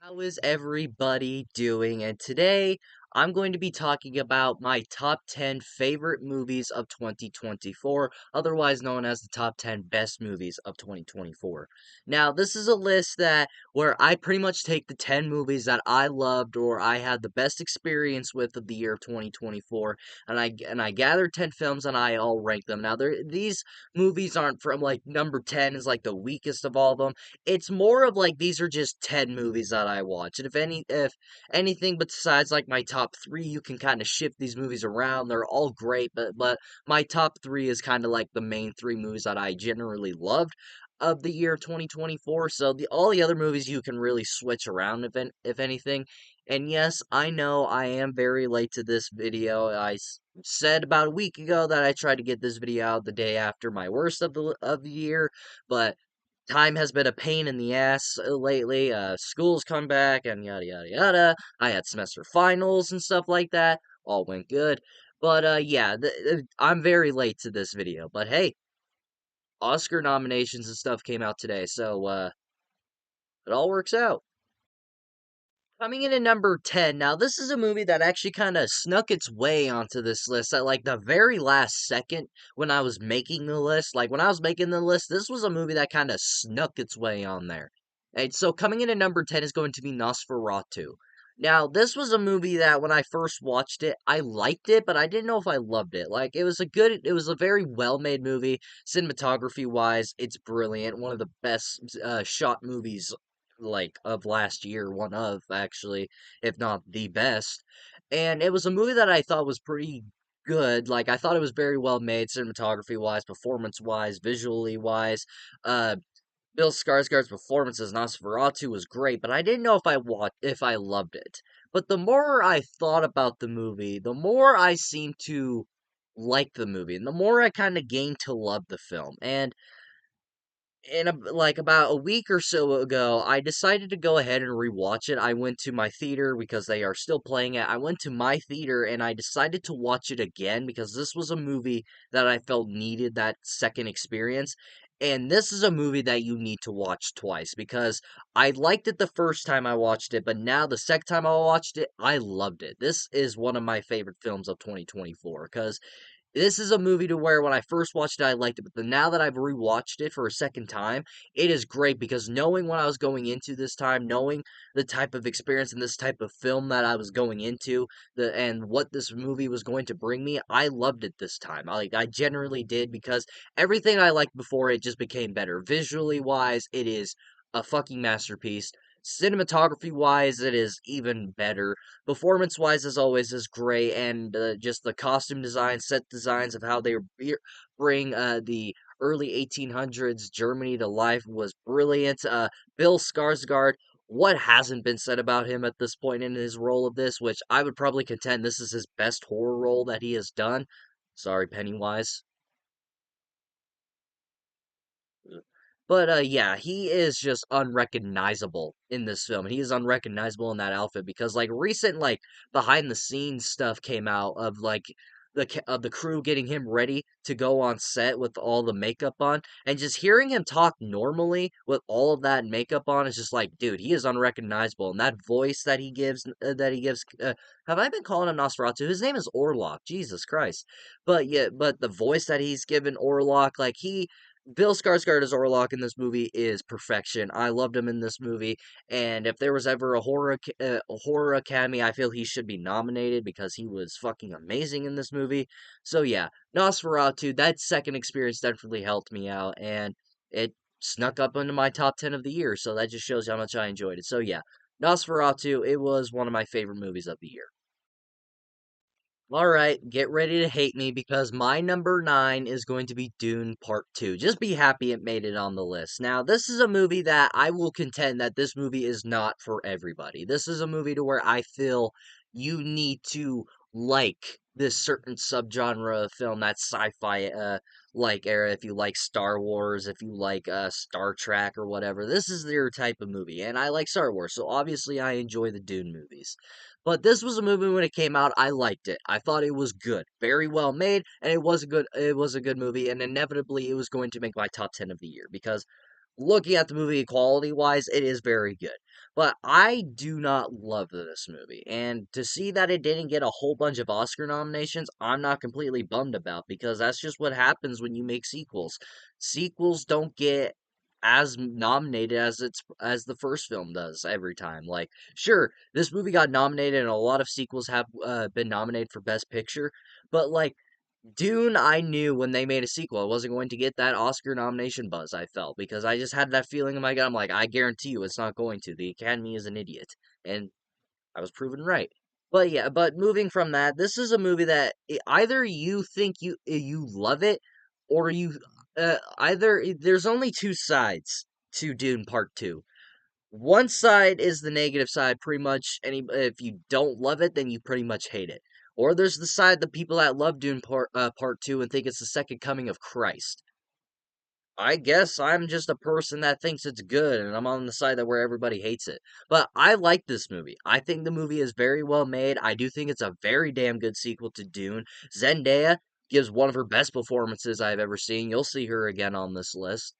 How is everybody doing? And today I'm going to be talking about my top 10 favorite movies of 2024, otherwise known as the top 10 best movies of 2024. Now, this is a list that where I pretty much take the 10 movies that I loved or I had the best experience with of the year of 2024 and I gather 10 films and I all rank them. Now, these movies aren't from like number 10 is like the weakest of all of them. It's more of like these are just 10 movies that I watch. And if anything besides like my top 3, you can kind of shift these movies around. They're all great, but my top 3 is kind of like the main 3 movies that I generally loved of the year of 2024. So the all the other movies you can really switch around if anything. And yes, I know I am very late to this video. Said about a week ago that I tried to get this video out the day after my worst of the year, but time has been a pain in the ass lately. School's come back and yada yada yada. I had semester finals and stuff like that. All went good. But yeah, I'm very late to this video. But hey, Oscar nominations and stuff came out today, so it all works out. Coming in at number 10. Now, this is a movie that actually kind of snuck its way onto this list at like the very last second when I was making the list. Like, when I was making the list, this was a movie that kind of snuck its way on there. And so, coming in at number 10 is going to be Nosferatu. Now, this was a movie that when I first watched it, I liked it, but I didn't know if I loved it. Like, it was a very well made movie. Cinematography wise, it's brilliant. One of the best shot movies like of last year, one of actually, if not the best. And it was a movie that I thought was pretty good. Like I thought it was very well made, cinematography wise, performance wise, visually wise. Uh, Bill Skarsgård's performance as Nosferatu was great, but I didn't know if I loved it. But the more I thought about the movie, the more I seemed to like the movie, and the more I kind of gained to love the film. And like about a week or so ago, I decided to go ahead and rewatch it. I went to my theater because they are still playing it. I went to my theater and I decided to watch it again because this was a movie that I felt needed that second experience. And this is a movie that you need to watch twice because I liked it the first time I watched it, but now the second time I watched it, I loved it. This is one of my favorite films of 2024 because this is a movie to where when I first watched it, I liked it, but now that I've rewatched it for a second time, it is great because knowing what I was going into this time, knowing the type of experience and this type of film that I was going into, and what this movie was going to bring me, I loved it this time. I generally did because everything I liked before it just became better. Visually wise, it is a fucking masterpiece. Cinematography wise, it is even better. Performance wise, as always, is great, and just the costume design, set designs of how they bring the early 1800s Germany to life was brilliant. Bill Skarsgård, what hasn't been said about him at this point in his role of this, which I would probably contend this is his best horror role that he has done. Sorry, Pennywise. But yeah, he is just unrecognizable in this film. He is unrecognizable in that outfit because like recent like behind the scenes stuff came out of like of the crew getting him ready to go on set with all the makeup on, and just hearing him talk normally with all of that makeup on is just like, dude, he is unrecognizable. And that voice that he gives have I been calling him Nosferatu? His name is Orlok. Jesus Christ. But yeah, but the voice that he's given Orlok, like he Bill Skarsgård as Orlok in this movie is perfection. I loved him in this movie, and if there was ever a horror academy, I feel he should be nominated because he was fucking amazing in this movie. So yeah, Nosferatu. That second experience definitely helped me out, and it snuck up into my top 10 of the year. So that just shows how much I enjoyed it. So yeah, Nosferatu. It was one of my favorite movies of the year. All right, get ready to hate me because my number 9 is going to be Dune Part 2. Just be happy it made it on the list. Now, this is a movie that I will contend that this movie is not for everybody. This is a movie to where I feel you need to like this certain subgenre of film that's sci-fi like era if you like Star Wars, if you like Star Trek or whatever. This is their type of movie and I like Star Wars, so obviously I enjoy the Dune movies. But this was a movie when it came out, I liked it. I thought it was good. Very well made, and it was a good movie, and inevitably it was going to make my top 10 of the year because looking at the movie quality wise, it is very good. But I do not love this movie. And to see that it didn't get a whole bunch of Oscar nominations, I'm not completely bummed about because that's just what happens when you make sequels. Sequels don't get as nominated as the first film does every time. Like, sure, this movie got nominated and a lot of sequels have been nominated for Best Picture, but like Dune, I knew when they made a sequel, I wasn't going to get that Oscar nomination buzz, I felt, because I just had that feeling in my gut. I'm like, I guarantee you it's not going to. The Academy is an idiot. And I was proven right. But yeah, but moving from that, this is a movie that either you think you love it, or there's only two sides to Dune Part 2. One side is the negative side, pretty much. Any If you don't love it, then you pretty much hate it. Or there's the side, the people that love Dune Part 2 and think it's the second coming of Christ. I guess I'm just a person that thinks it's good, and I'm on the side that where everybody hates it. But I like this movie. I think the movie is very well made. I do think it's a very damn good sequel to Dune. Zendaya gives one of her best performances I've ever seen. You'll see her again on this list.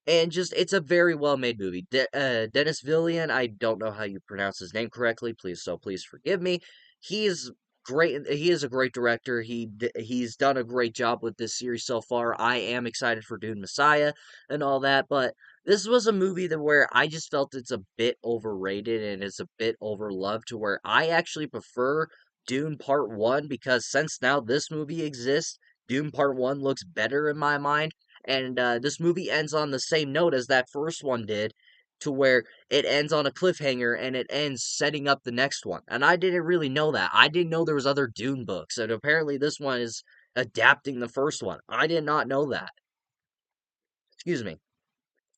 And just, it's a very well made movie. Dennis Villian, I don't know how you pronounce his name correctly, please forgive me. He's great. He is a great director. He's done a great job with this series so far. I am excited for Dune Messiah and all that, but this was a movie that where I just felt it's a bit overrated and it's a bit overloved, to where I actually prefer Dune Part 1, because since now this movie exists, Dune Part 1 looks better in my mind. And this movie ends on the same note as that first one did, to where it ends on a cliffhanger and it ends setting up the next one. And I didn't really know that. I didn't know there was other Dune books, and apparently this one is adapting the first one. I did not know that. Excuse me.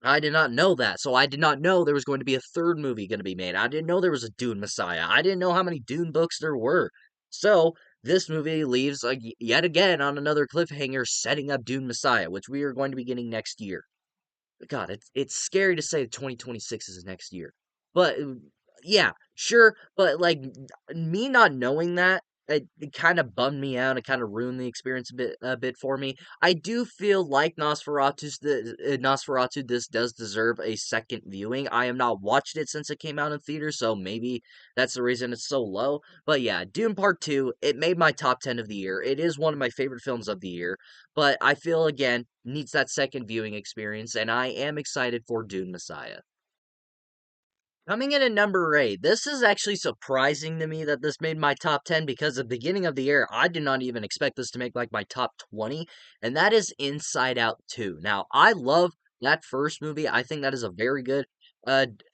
I did not know that. So I did not know there was going to be a third movie going to be made. I didn't know there was a Dune Messiah. I didn't know how many Dune books there were. So this movie leaves yet again on another cliffhanger, setting up Dune Messiah, which we are going to be getting next year. God, it's scary to say 2026 is next year. But yeah, sure, but like me not knowing that, it kind of bummed me out. It kind of ruined the experience a bit for me. I do feel like Nosferatu, this does deserve a second viewing. I have not watched it since it came out in theaters, so maybe that's the reason it's so low. But yeah, Dune Part 2, it made my top 10 of the year. It is one of my favorite films of the year. But I feel, again, needs that second viewing experience, and I am excited for Dune Messiah. Coming in at number 8, this is actually surprising to me that this made my top 10, because at the beginning of the year, I did not even expect this to make like my top 20, and that is Inside Out 2. Now, I love that first movie. I think that is a very good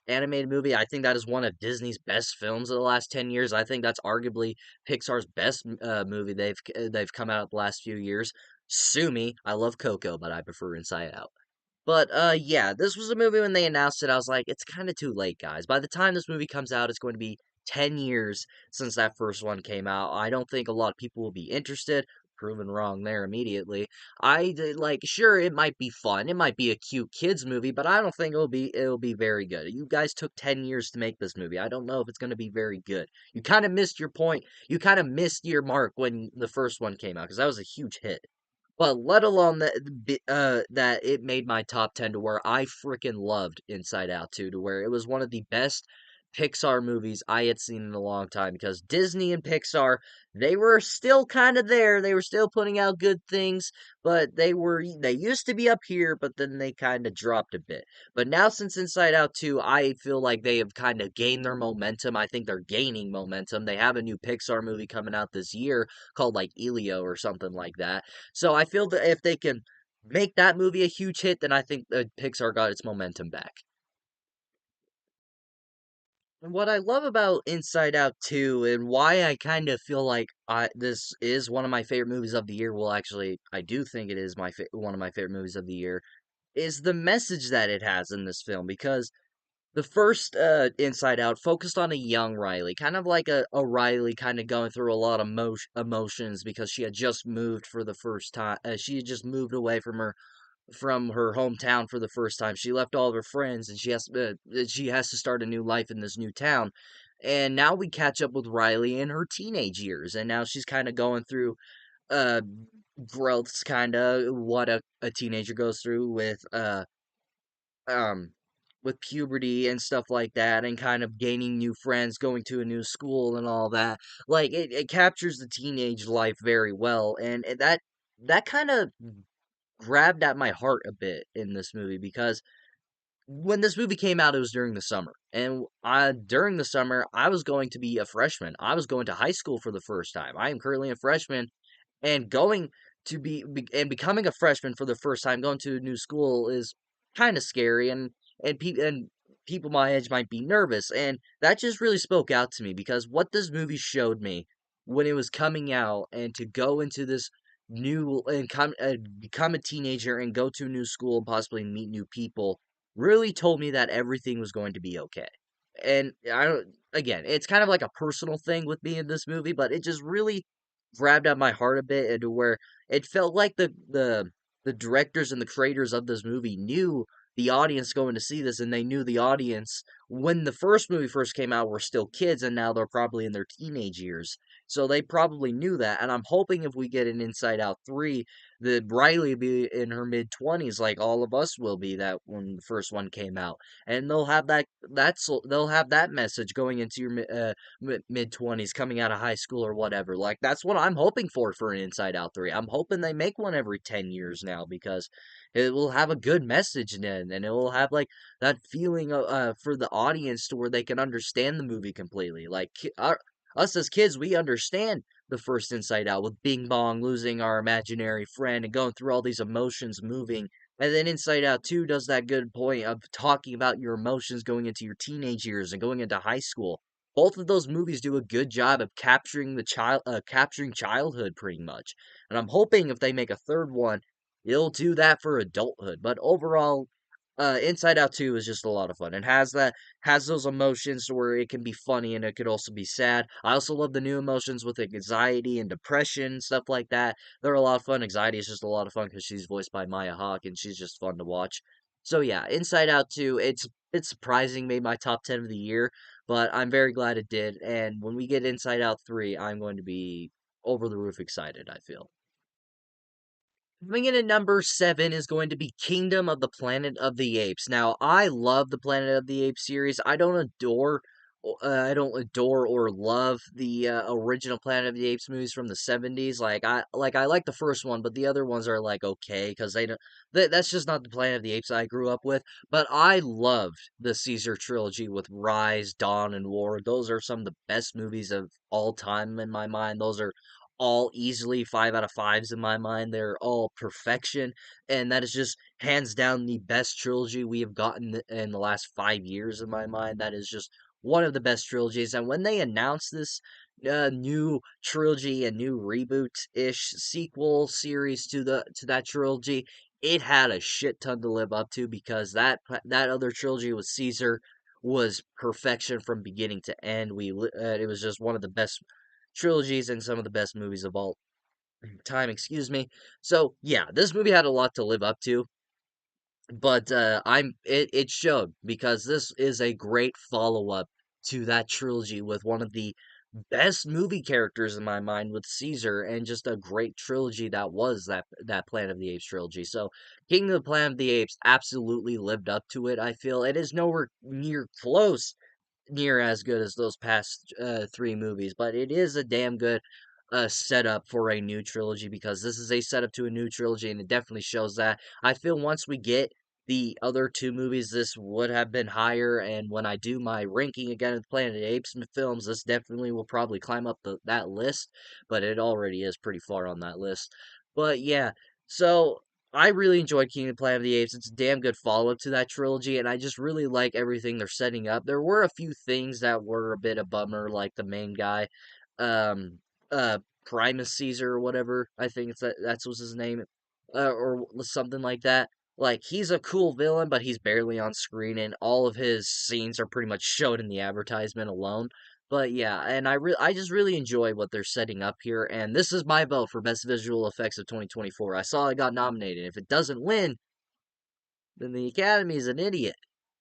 animated movie. I think that is one of Disney's best films of the last 10 years. I think that's arguably Pixar's best movie they've come out the last few years. Sue me. I love Coco, but I prefer Inside Out. But yeah, this was a movie when they announced it. I was like, it's kind of too late, guys. By the time this movie comes out, it's going to be 10 years since that first one came out. I don't think a lot of people will be interested. Proven wrong there immediately. Like, sure, it might be fun. It might be a cute kids movie, but I don't think it'll be very good. You guys took 10 years to make this movie. I don't know if it's going to be very good. You kind of missed your point. You kind of missed your mark when the first one came out, because that was a huge hit. But let alone that it made my top 10, to where I freaking loved Inside Out 2, to where it was one of the best Pixar movies I had seen in a long time, because Disney and Pixar, they were still kind of there. They were still putting out good things, but they used to be up here, but then they kind of dropped a bit. But now, since Inside Out 2, I feel like they have kind of gained their momentum. I think they're gaining momentum. They have a new Pixar movie coming out this year called like Elio or something like that. So I feel that if they can make that movie a huge hit, then I think Pixar got its momentum back. And what I love about Inside Out 2, and why I kind of feel like this is one of my favorite movies of the year, well, actually, I do think it is one of my favorite movies of the year, is the message that it has in this film. Because the first Inside Out focused on a young Riley, kind of like a Riley kind of going through a lot of emotions, because she had just moved for the first time. She had just moved away from her hometown for the first time. She left all of her friends, and she has to start a new life in this new town. And now we catch up with Riley in her teenage years, and now she's kind of going through uh growths, kind of what a teenager goes through with um with puberty and stuff like that, and kind of gaining new friends, going to a new school and all that. Like it captures the teenage life very well, and that kind of grabbed at my heart a bit in this movie because when this movie came out, it was during the summer, and during the summer I was going to be a freshman. I was going to high school for the first time. I am currently a freshman, and going to and becoming a freshman for the first time, going to a new school is kind of scary, and people my age might be nervous, and that just really spoke out to me because what this movie showed me when it was coming out, and to go into this new and become a teenager and go to a new school and possibly meet new people really told me that everything was going to be okay. And I don't, again, it's kind of like a personal thing with me in this movie, but it just really grabbed at my heart a bit, and to where it felt like the directors and the creators of this movie knew the audience going to see this, and they knew the audience when the first movie first came out were still kids, and now they're probably in their teenage years. So they probably knew that, and I'm hoping if we get an Inside Out 3, that Riley be in her mid-20s like all of us will be that when the first one came out. And they'll have that message going into your mid-20s, coming out of high school or whatever. Like that's what I'm hoping for an Inside Out 3. I'm hoping they make one every 10 years now, because it will have a good message then, and it will have like that feeling for the audience to where they can understand the movie completely. Like us as kids, we understand the first Inside Out with Bing Bong losing our imaginary friend and going through all these emotions moving. And then Inside Out 2 does that good point of talking about your emotions going into your teenage years and going into high school. Both of those movies do a good job of capturing childhood pretty much. And I'm hoping if they make a third one, it'll do that for adulthood. But overall, Inside Out 2 is just a lot of fun. It has those emotions to where it can be funny and it could also be sad. I also love the new emotions with anxiety and depression, stuff like that. They're a lot of fun. Anxiety is just a lot of fun because she's voiced by Maya Hawke and she's just fun to watch. So yeah, Inside Out 2, it's surprising made my top 10 of the year, but I'm very glad it did. And when we get Inside Out 3, I'm going to be over the roof excited, I feel. Coming in at number 7 is going to be Kingdom of the Planet of the Apes. Now, I love the Planet of the Apes series. I don't adore or love the original Planet of the Apes movies from the 70s. I like the first one, but the other ones are like okay because they don't. That's just not the Planet of the Apes I grew up with. But I loved the Caesar trilogy with Rise, Dawn, and War. Those are some of the best movies of all time in my mind. Those are all easily 5 out of 5s in my mind. They're all perfection, and that is just hands down the best trilogy we have gotten in the last 5 years in my mind. That is just one of the best trilogies. And when they announced this new trilogy, a new reboot-ish sequel series to that trilogy, it had a shit ton to live up to, because that other trilogy with Caesar was perfection from beginning to end. It was just one of the best trilogies and some of the best movies of all time, excuse me. So, yeah, this movie had a lot to live up to, but it showed, because this is a great follow-up to that trilogy with one of the best movie characters in my mind with Caesar, and just a great trilogy that was that Planet of the Apes trilogy. So, King of the Planet of the Apes absolutely lived up to it, I feel. It is nowhere near as good as those past three movies, but it is a damn good setup for a new trilogy, because this is a setup to a new trilogy, and it definitely shows that. I feel once we get the other two movies, this would have been higher, and when I do my ranking again of the Planet of the Apes films, this definitely will probably climb up that list, but it already is pretty far on that list. But yeah, so I really enjoyed King of the Planet of the Apes. It's a damn good follow-up to that trilogy, and I just really like everything they're setting up. There were a few things that were a bit of bummer, like the main guy, um, Primus Caesar or whatever. I think that's was his name, or something like that. Like, he's a cool villain, but he's barely on screen, and all of his scenes are pretty much showed in the advertisement alone. But yeah, and I just really enjoy what they're setting up here, and this is my vote for best visual effects of 2024. I saw it got nominated. If it doesn't win, then the Academy is an idiot.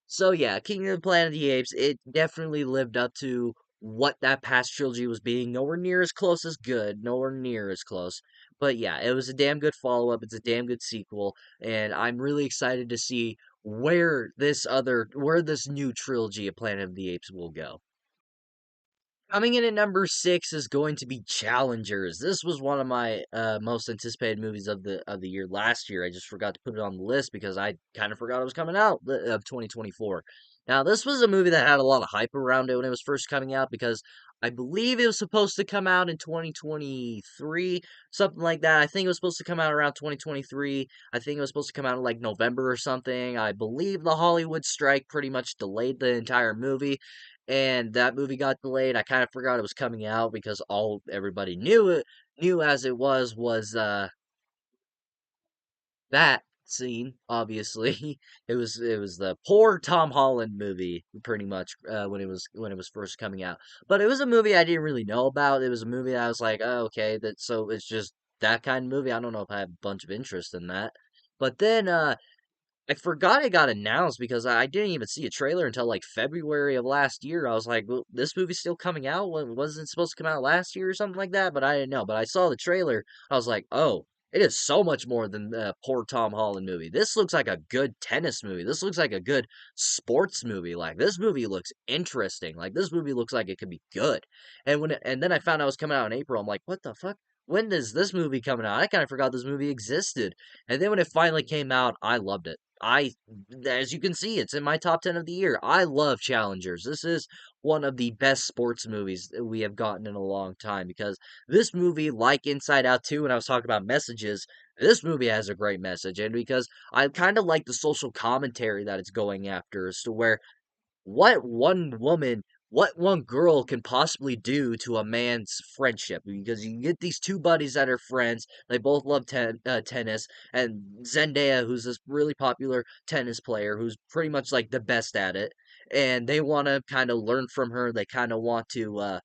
So yeah, King of the Planet of the Apes, it definitely lived up to what that past trilogy was being. Nowhere near as close as good, nowhere near as close. But yeah, it was a damn good follow-up. It's a damn good sequel, and I'm really excited to see where this new trilogy of Planet of the Apes will go. Coming in at number 6 is going to be Challengers. This was one of my most anticipated movies of the year last year. I just forgot to put it on the list because I kind of forgot it was coming out of 2024. Now, this was a movie that had a lot of hype around it when it was first coming out because I believe it was supposed to come out in 2023, something like that. I think it was supposed to come out around 2023. I think it was supposed to come out in like November or something. I believe the Hollywood strike pretty much delayed the entire movie, and that movie got delayed. I kind of forgot it was coming out because all everybody knew as it was that scene. Obviously, it was the poor Tom Holland movie, pretty much when it was first coming out. But it was a movie I didn't really know about. It was a movie that I was like, oh, okay, that so it's just that kind of movie. I don't know if I have a bunch of interest in that. But then I forgot it got announced because I didn't even see a trailer until like February of last year. I was like, well, this movie's still coming out? Wasn't it supposed to come out last year or something like that? But I didn't know. But I saw the trailer. I was like, oh, it is so much more than the poor Tom Holland movie. This looks like a good tennis movie. This looks like a good sports movie. Like this movie looks interesting. Like this movie looks like it could be good. And then I found out it was coming out in April. I'm like, what the fuck? When is this movie coming out? I kind of forgot this movie existed. And then when it finally came out, I loved it. As you can see, it's in my top 10 of the year. I love Challengers. This is one of the best sports movies that we have gotten in a long time because this movie, like Inside Out 2, when I was talking about messages, this movie has a great message. And because I kind of like the social commentary that it's going after as to where what one woman, what one girl can possibly do to a man's friendship. Because you get these two buddies that are friends, they both love tennis, and Zendaya, who's this really popular tennis player, who's pretty much like the best at it, and they want to kind of learn from her. They kind of want to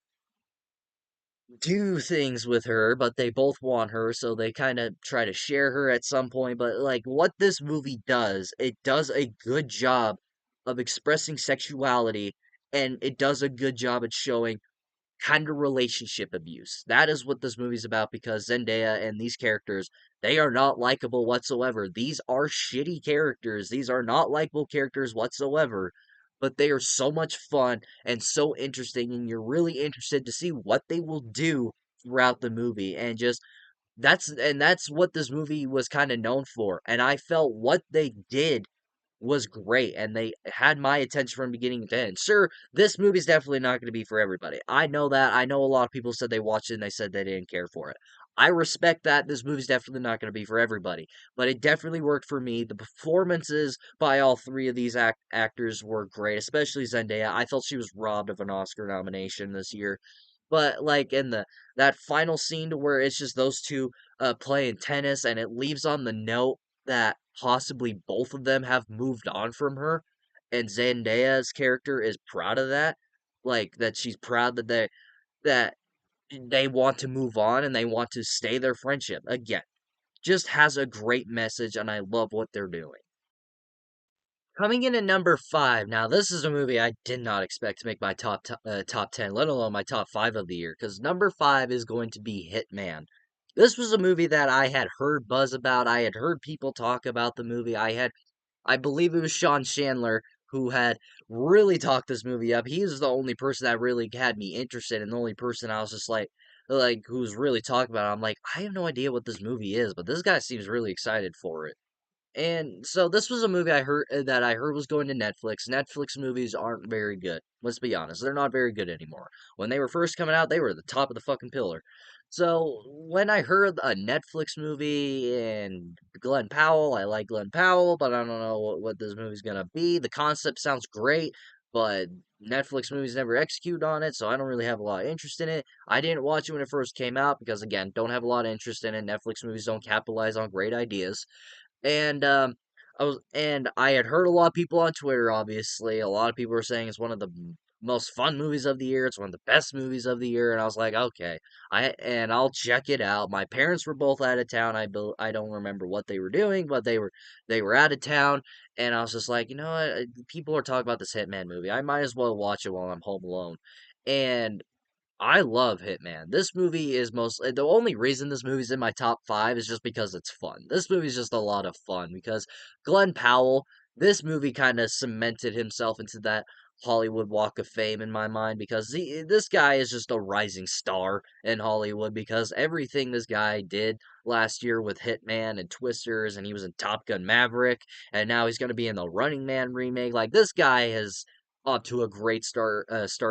do things with her, but they both want her, so they kind of try to share her at some point. But like what this movie does, it does a good job of expressing sexuality, and it does a good job at showing kind of relationship abuse. That is what this movie's about because Zendaya and these characters, they are not likable whatsoever. These are shitty characters. These are not likable characters whatsoever. But they are so much fun and so interesting, and you're really interested to see what they will do throughout the movie. And just that's what this movie was kind of known for. And I felt what they did was great, and they had my attention from beginning to end. Sure, this movie's definitely not going to be for everybody. I know that. I know a lot of people said they watched it and they said they didn't care for it. I respect that. This movie's definitely not going to be for everybody, but it definitely worked for me. The performances by all three of these actors were great, especially Zendaya. I felt she was robbed of an Oscar nomination this year. But like in the that final scene to where it's just those two playing tennis, and it leaves on the note that possibly both of them have moved on from her, and Zendaya's character is proud of that. Like that she's proud that they want to move on and they want to stay their friendship. Again, just has a great message, and I love what they're doing. Coming in at number 5. Now, this is a movie I did not expect to make my top 10, let alone my top 5 of the year, because number 5 is going to be Hitman. This was a movie that I had heard buzz about. I had heard people talk about the movie. I believe it was Sean Chandler who had really talked this movie up. He was the only person that really had me interested, and the only person I was just like, who's really talking about it. I'm like, I have no idea what this movie is, but this guy seems really excited for it. And so this was a movie I heard was going to Netflix. Netflix movies aren't very good. Let's be honest, they're not very good anymore. When they were first coming out, they were the top of the fucking pillar. So when I heard a Netflix movie and Glenn Powell, I like Glenn Powell, but I don't know what this movie's gonna be. The concept sounds great, but Netflix movies never execute on it, so I don't really have a lot of interest in it. I didn't watch it when it first came out because again, don't have a lot of interest in it. Netflix movies don't capitalize on great ideas. And I had heard a lot of people on Twitter, obviously. A lot of people were saying it's one of the most fun movies of the year. It's one of the best movies of the year. And I was like, okay, I'll check it out. My parents were both out of town. I don't remember what they were doing, but they were out of town. And I was just like, you know what? People are talking about this Hitman movie. I might as well watch it while I'm home alone. And I love Hitman. This movie is the only reason this movie's in my top 5 is just because it's fun. This movie's just a lot of fun because Glenn Powell, this movie kind of cemented himself into that Hollywood Walk of Fame in my mind because this guy is just a rising star in Hollywood because everything this guy did last year with Hitman and Twisters, and he was in Top Gun Maverick, and now he's going to be in the Running Man remake. Like, this guy has up to a great start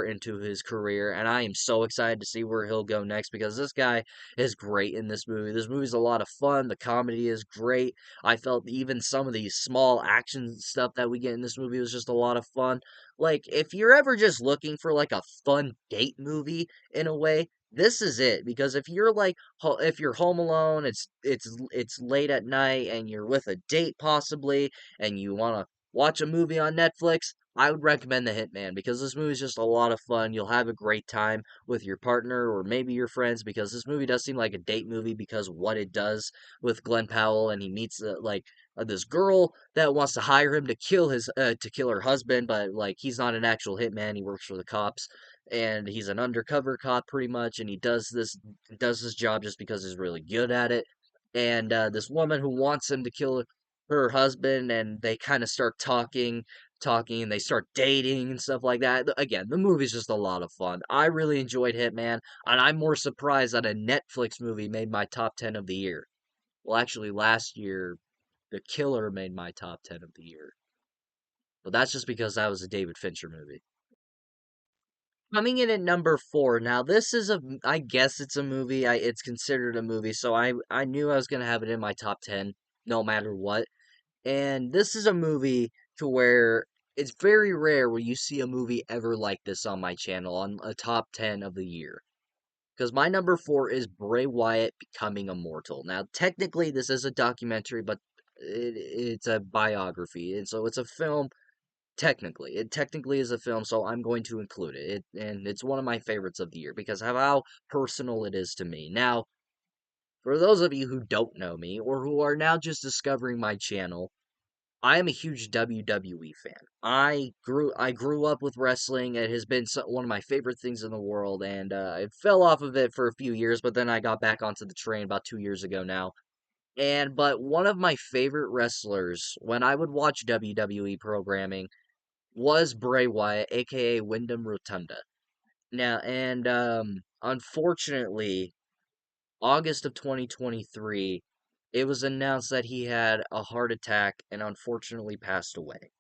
into his career, and I am so excited to see where he'll go next because this guy is great in this movie. This movie's a lot of fun. The comedy is great. I felt even some of the small action stuff that we get in this movie was just a lot of fun. Like, if you're ever just looking for like a fun date movie in a way, this is it. Because if you're like, if you're home alone, it's late at night and you're with a date possibly, and you want to watch a movie on Netflix, I would recommend The Hitman because this movie is just a lot of fun. You'll have a great time with your partner or maybe your friends because this movie does seem like a date movie because what it does with Glenn Powell, and he meets this girl that wants to hire him to kill her husband, but like he's not an actual hitman. He works for the cops, and he's an undercover cop pretty much, and he does this job just because he's really good at it. And this woman who wants him to kill her husband, and they kind of start talking, and they start dating and stuff like that. Again, the movie's just a lot of fun. I really enjoyed Hitman, and I'm more surprised that a Netflix movie made my top 10 of the year. Well, actually, last year, The Killer made my top 10 of the year. But that's just because that was a David Fincher movie. Coming in at number four. Now, this is I guess it's a movie. It's considered a movie, so I knew I was gonna have it in my top 10, no matter what. And this is a movie to where it's very rare where you see a movie ever like this on my channel, on a top 10 of the year. Because my number four is Bray Wyatt becoming immortal. Now, technically, this is a documentary, but it's a biography, and so it's a film. Technically, it technically is a film, so I'm going to include it. And it's one of my favorites of the year because of how personal it is to me. Now, for those of you who don't know me or who are now just discovering my channel, I am a huge WWE fan. I grew up with wrestling. It has been one of my favorite things in the world, and I fell off of it for a few years, but then I got back onto the train about 2 years ago now. But one of my favorite wrestlers when I would watch WWE programming was Bray Wyatt, aka Wyndham Rotunda. Now, and unfortunately, August of 2023, it was announced that he had a heart attack and unfortunately passed away.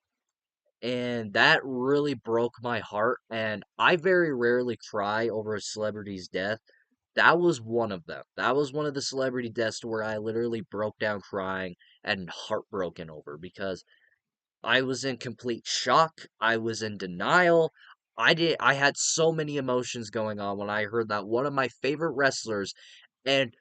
And that really broke my heart. And I very rarely cry over a celebrity's death. That was one of them. That was one of the celebrity deaths where I literally broke down crying and heartbroken over because I was in complete shock. I was in denial. I had so many emotions going on when I heard that one of my favorite wrestlers and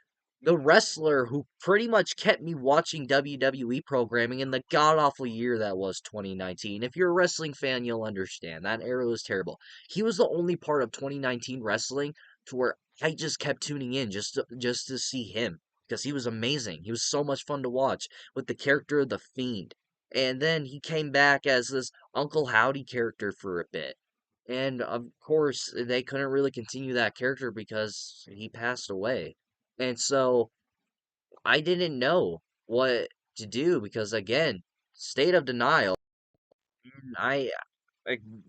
the wrestler who pretty much kept me watching WWE programming in the god awful year that was 2019. If you're a wrestling fan, you'll understand. That era was terrible. He was the only part of 2019 wrestling to where I just kept tuning in just to see him because he was amazing. He was so much fun to watch with the character of the Fiend. And then he came back as this Uncle Howdy character for a bit. And of course, they couldn't really continue that character because he passed away. And so I didn't know what to do because, again, state of denial. And I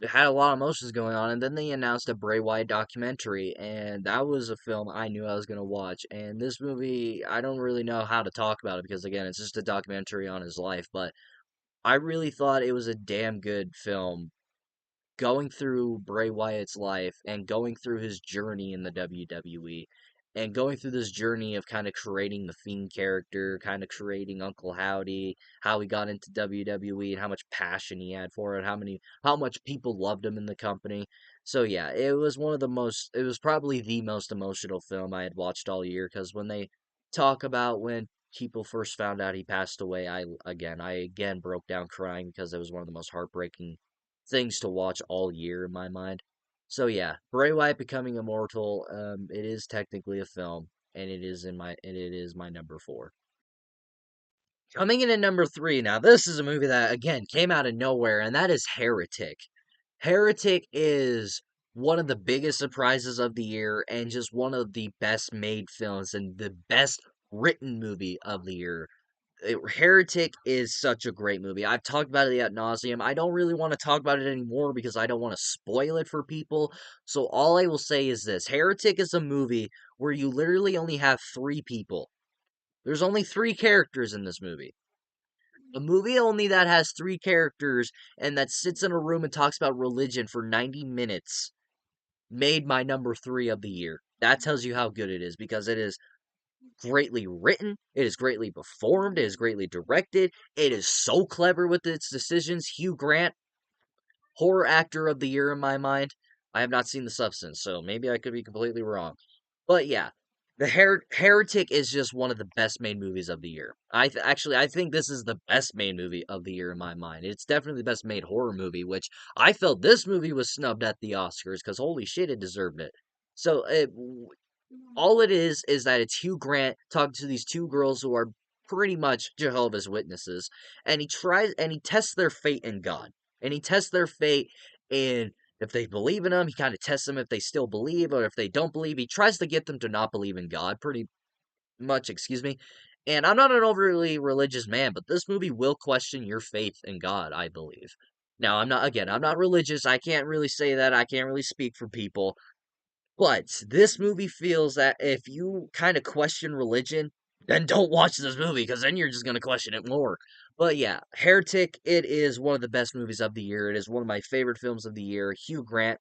had a lot of emotions going on. And then they announced a Bray Wyatt documentary. And that was a film I knew I was going to watch. And this movie, I don't really know how to talk about it because, again, it's just a documentary on his life. But I really thought it was a damn good film going through Bray Wyatt's life and going through his journey in the WWE and going through this journey of kind of creating the Fiend character, kind of creating Uncle Howdy, how he got into WWE and how much passion he had for it, how much people loved him in the company. So yeah, it was probably the most emotional film I had watched all year because when they talk about when people first found out he passed away, I again broke down crying because it was one of the most heartbreaking things to watch all year in my mind. So yeah, Bray Wyatt becoming immortal. It is technically a film, and it is my number four. Coming in at number three. Now this is a movie that again came out of nowhere, and that is Heretic. Heretic is one of the biggest surprises of the year, and just one of the best made films and the best written movie of the year. Heretic is such a great movie. I've talked about it ad nauseum. I don't really want to talk about it anymore because I don't want to spoil it for people. So all I will say is this: Heretic is a movie where you literally only have three people. There's only three characters in this movie. A movie only that has three characters and that sits in a room and talks about religion for 90 minutes made my number three of the year. That tells you how good it is because it is greatly written, it is greatly performed, it is greatly directed, it is so clever with its decisions. Hugh Grant, horror actor of the year in my mind. I have not seen The Substance, so maybe I could be completely wrong. But yeah, Heretic is just one of the best made movies of the year. I think this is the best made movie of the year in my mind. It's definitely the best made horror movie, which I felt this movie was snubbed at the Oscars because holy shit, it deserved it. So all it is that it's Hugh Grant talking to these two girls who are pretty much Jehovah's Witnesses, and he tests their faith in God, and he tests their faith in if they believe in him. He kind of tests them if they still believe, or if they don't believe. He tries to get them to not believe in God, pretty much. Excuse me. And I'm not an overly religious man, but this movie will question your faith in God, I believe. Now, I'm not religious. I can't really say that. I can't really speak for people. But this movie feels that if you kind of question religion, then don't watch this movie because then you're just going to question it more. But yeah, Heretic, it is one of the best movies of the year. It is one of my favorite films of the year. Hugh Grant,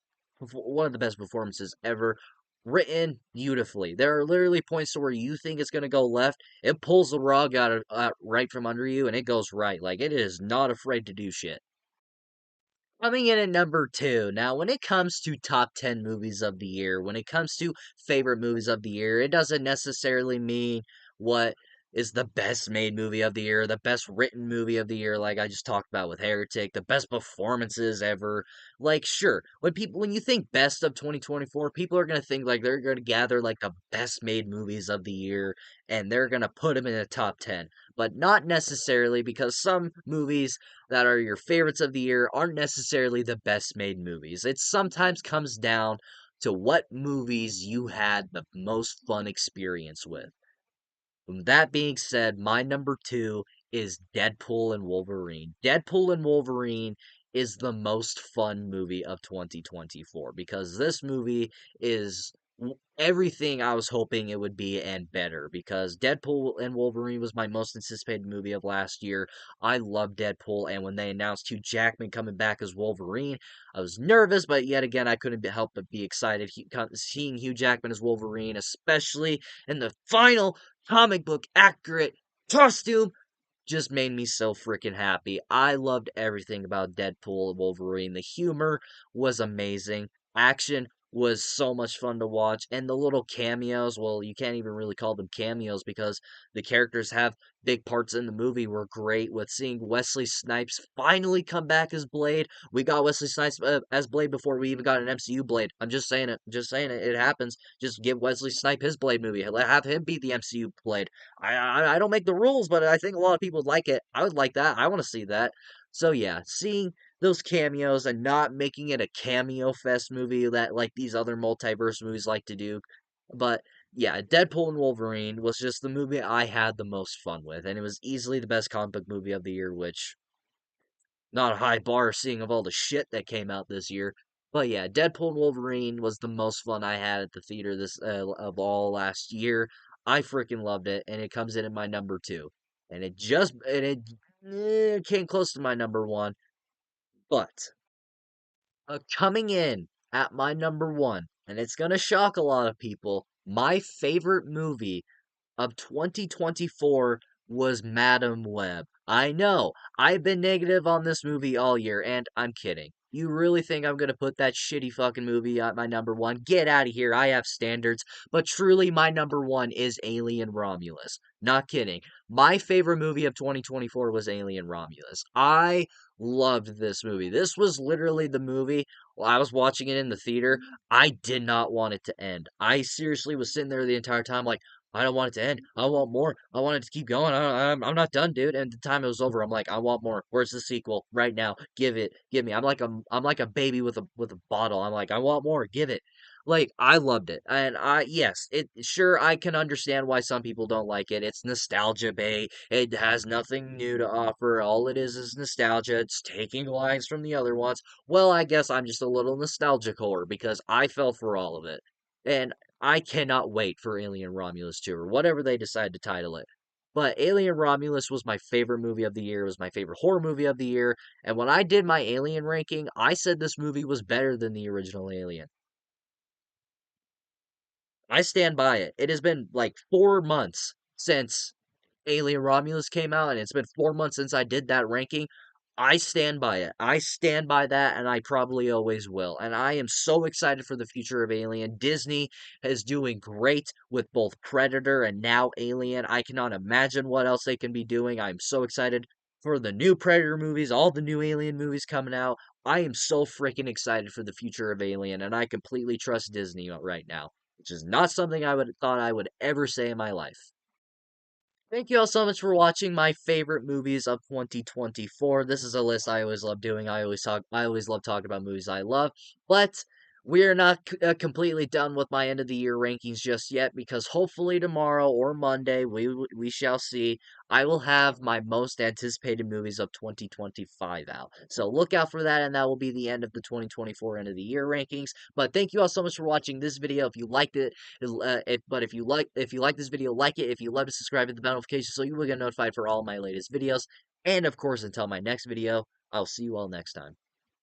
one of the best performances ever. Written beautifully. There are literally points to where you think it's going to go left. It pulls the rug out right from under you and it goes right. Like, it is not afraid to do shit. Coming in at number two. Now, when it comes to top 10 movies of the year, when it comes to favorite movies of the year, it doesn't necessarily mean what is the best made movie of the year, the best written movie of the year, like I just talked about with Heretic, the best performances ever. Like, sure, when you think best of 2024, people are gonna think like they're gonna gather like the best made movies of the year and they're gonna put them in the top 10. But not necessarily because some movies that are your favorites of the year aren't necessarily the best made movies. It sometimes comes down to what movies you had the most fun experience with. That being said, my number two is Deadpool and Wolverine. Deadpool and Wolverine is the most fun movie of 2024 because this movie is everything I was hoping it would be and better because Deadpool and Wolverine was my most anticipated movie of last year. I love Deadpool, and when they announced Hugh Jackman coming back as Wolverine, I was nervous, but yet again, I couldn't help but be excited seeing Hugh Jackman as Wolverine, especially in the final comic book accurate costume just made me so freaking happy. I loved everything about Deadpool and Wolverine. The humor was amazing. Action was so much fun to watch. And the little cameos, well, you can't even really call them cameos because the characters have big parts in the movie were great with seeing Wesley Snipes finally come back as Blade. We got Wesley Snipes as Blade before we even got an MCU Blade. I'm just saying it. Just saying it. It happens. Just give Wesley Snipe his Blade movie. Have him beat the MCU Blade. I don't make the rules, but I think a lot of people would like it. I would like that. I want to see that. So yeah, seeing those cameos and not making it a cameo fest movie that like these other multiverse movies like to do. But yeah, Deadpool and Wolverine was just the movie I had the most fun with, and it was easily the best comic book movie of the year, which not a high bar seeing of all the shit that came out this year. But yeah, Deadpool and Wolverine was the most fun I had at the theater this of all last year. I freaking loved it, and it comes in at my number two, and it came close to my number one, but coming in at my number one, and it's gonna shock a lot of people. My favorite movie of 2024 was Madam Web. I know, I've been negative on this movie all year, and I'm kidding. You really think I'm gonna put that shitty fucking movie at my number one? Get out of here, I have standards. But truly, my number one is Alien Romulus. Not kidding. My favorite movie of 2024 was Alien Romulus. I loved this movie. This was literally the movie, while I was watching it in the theater, I did not want it to end. I seriously was sitting there the entire time like, I don't want it to end. I want more. I want it to keep going. I'm not done, dude. And the time it was over, I'm like, I want more. Where's the sequel? Right now, give it, give me. I'm like a baby with a bottle. I'm like, I want more. Give it. Like, I loved it. And yes, sure, I can understand why some people don't like it. It's nostalgia bait. It has nothing new to offer. All it is nostalgia. It's taking lines from the other ones. Well, I guess I'm just a little nostalgic whore because I fell for all of it. And I cannot wait for Alien Romulus 2 or whatever they decide to title it. But Alien Romulus was my favorite movie of the year. It was my favorite horror movie of the year. And when I did my Alien ranking, I said this movie was better than the original Alien. I stand by it. It has been like 4 months since Alien Romulus came out, and it's been 4 months since I did that ranking. I stand by it. I stand by that, and I probably always will. And I am so excited for the future of Alien. Disney is doing great with both Predator and now Alien. I cannot imagine what else they can be doing. I'm so excited for the new Predator movies, all the new Alien movies coming out. I am so freaking excited for the future of Alien, and I completely trust Disney right now, which is not something I would thought I would ever say in my life. Thank you all so much for watching my favorite movies of 2024. This is a list I always love doing. I always love talking about movies I love, but we are not completely done with my end of the year rankings just yet because hopefully tomorrow or Monday we shall see. I will have my most anticipated movies of 2025 out. So look out for that, and that will be the end of the 2024 end of the year rankings. But thank you all so much for watching this video. If you liked it, if you like this video, like it. If you love to subscribe to the bell notification so you will get notified for all my latest videos. And of course, until my next video, I'll see you all next time.